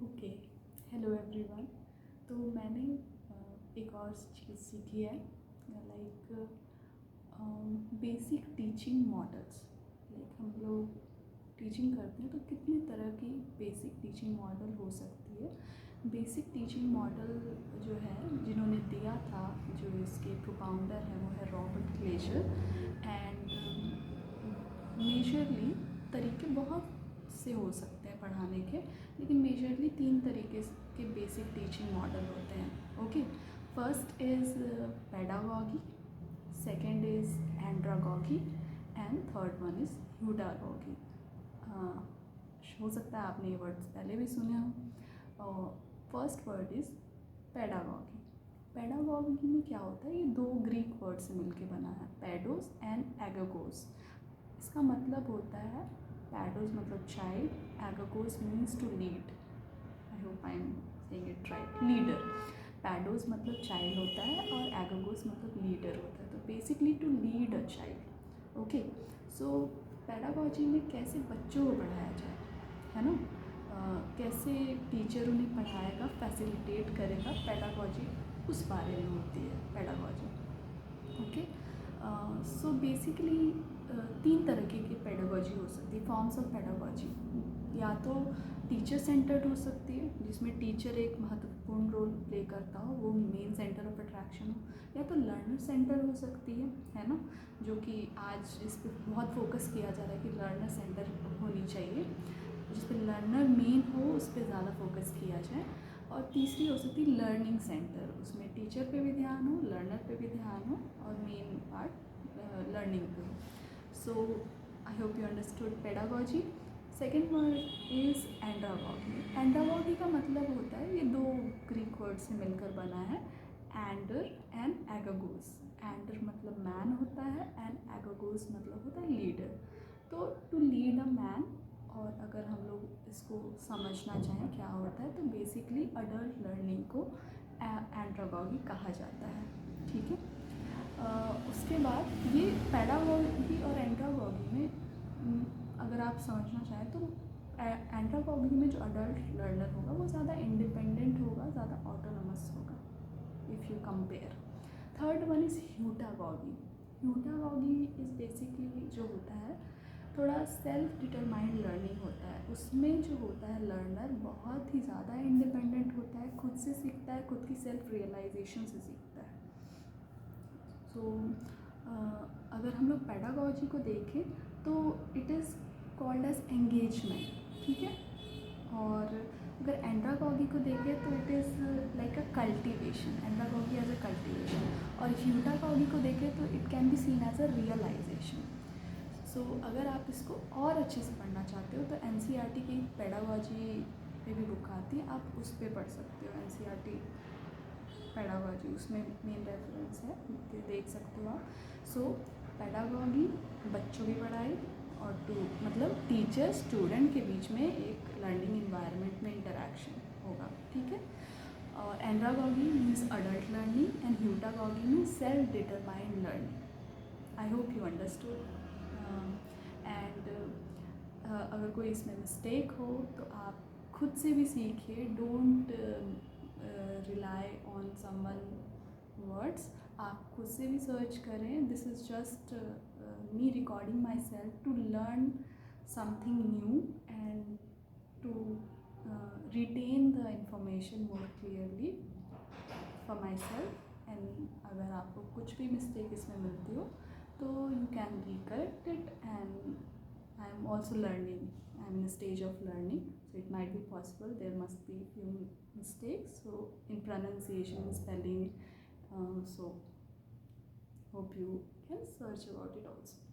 Okay, hello everyone. तो मैंने एक और चीज़ सीखी है, like basic teaching models. Like हम लोग टीचिंग करते हैं तो कितने तरह की बेसिक टीचिंग मॉडल हो सकती है। बेसिक टीचिंग मॉडल जो है जिन्होंने दिया था, जो इसके प्रोपाउंडर हैं वो है रॉबर्ट क्लेजर। एंड मेजरली तरीके बहुत से हो सकते हैं पढ़ाने के, लेकिन मेजरली 3 तरीके के बेसिक टीचिंग मॉडल होते हैं। Okay, first is pedagogy, second is andragogy and third one is heutagogy. हो सकता है आपने ये वर्ड्स पहले भी सुने हो। First word is pedagogy. Pedagogy में क्या होता है, ये 2 ग्रीक वर्ड से मिलके बना है, पैडोस एंड एगोगोस। इसका मतलब होता है, पैडोस मतलब चाइल्ड, एगोगोस means to lead. I hope I am saying it right, leader. पैडोस मतलब चाइल्ड होता है और एगोगोस मतलब लीडर होता है। तो basically to lead a child. Okay, so pedagogy में कैसे बच्चों को पढ़ाया जाए, है ना, कैसे टीचर उन्हें पढ़ाएगा, फैसिलिटेट करेगा, पेडागॉजी उस बारे में होती है पेडागॉजी। ओके, सो बेसिकली 3 तरह की पेडागॉजी हो सकती है, फॉर्म्स ऑफ पेडागॉजी। या तो टीचर सेंटर्ड हो सकती है, जिसमें टीचर एक महत्वपूर्ण रोल प्ले करता हो, वो मेन सेंटर ऑफ अट्रैक्शन हो। या तो लर्नर सेंटर हो सकती है ना, जो कि आज इस पर बहुत फोकस किया जा रहा है कि लर्नर सेंटर होनी चाहिए, जिस पर लर्नर मेन हो, उस पर ज़्यादा फोकस किया जाए। और तीसरी हो सकती है लर्निंग सेंटर, उसमें टीचर पे भी ध्यान हो, लर्नर पे भी ध्यान हो और मेन पार्ट लर्निंग पे हो। So I hope you understood pedagogy. Second word is andragogy. Andragogy का मतलब होता है, ये 2 ग्रीक वर्ड से मिलकर बना है, एंडर एंड एगोगोस। एंडर मतलब मैन होता है एंड एगोगोस मतलब होता है लीडर। तो टू लीड अ मैन, और अगर हम लोग इसको समझना चाहें क्या होता है, तो बेसिकली अडल्ट लर्निंग को एंड्रागॉगी कहा जाता है। ठीक है, उसके बाद ये पेडागॉगी और एंड्रागॉगी में अगर आप समझना चाहें तो एंड्रागॉगी में जो अडल्ट लर्नर होगा वो ज़्यादा इंडिपेंडेंट होगा, ज़्यादा ऑटोनोमस होगा if you compare. Third one is heutagogy. Heutagogy is basically जो होता है, थोड़ा सेल्फ डिटरमाइंड लर्निंग होता है। उसमें जो होता है लर्नर बहुत ही ज़्यादा इंडिपेंडेंट होता है, खुद से सीखता है, खुद की सेल्फ रियलाइजेशन से सीखता है। सो अगर हम लोग पेडागॉजी को देखें तो it is called as engagement. ठीक है, और अगर एंड्रागॉगी को देखें तो it is like a cultivation, andragogy as a cultivation. और ह्यूटागॉगी को देखें तो it can be seen as a realisation. So अगर आप इसको और अच्छे से पढ़ना चाहते हो तो NCERT की पेडागॉजी पे भी बुक आती है, आप उस पर पढ़ सकते हो। NCERT पेडागॉजी उसमें मेन रेफरेंस है, देख सकते हो आप। सो पेडागॉगी बच्चों की पढ़ाई और मतलब टीचर स्टूडेंट के बीच में एक लर्निंग इन्वायरमेंट में इंटरेक्शन होगा। ठीक है, और andragogy means adult learning and heutagogy means self determined learning. I hope you understood. And अगर कोई इसमें मिस्टेक हो तो आप खुद से भी सीखिए, don't rely on someone words. आप खुद से भी सर्च करें। This is just me recording myself to learn something new and to retain the information more clearly for myself. एंड अगर आपको कुछ भी मिस्टेक इसमें मिलती हो तो you can recorrect it, and I am also learning. I am in a stage of learning, so it might be possible there must be few mistakes, so in pronunciation, spelling, so hope you can search about it also.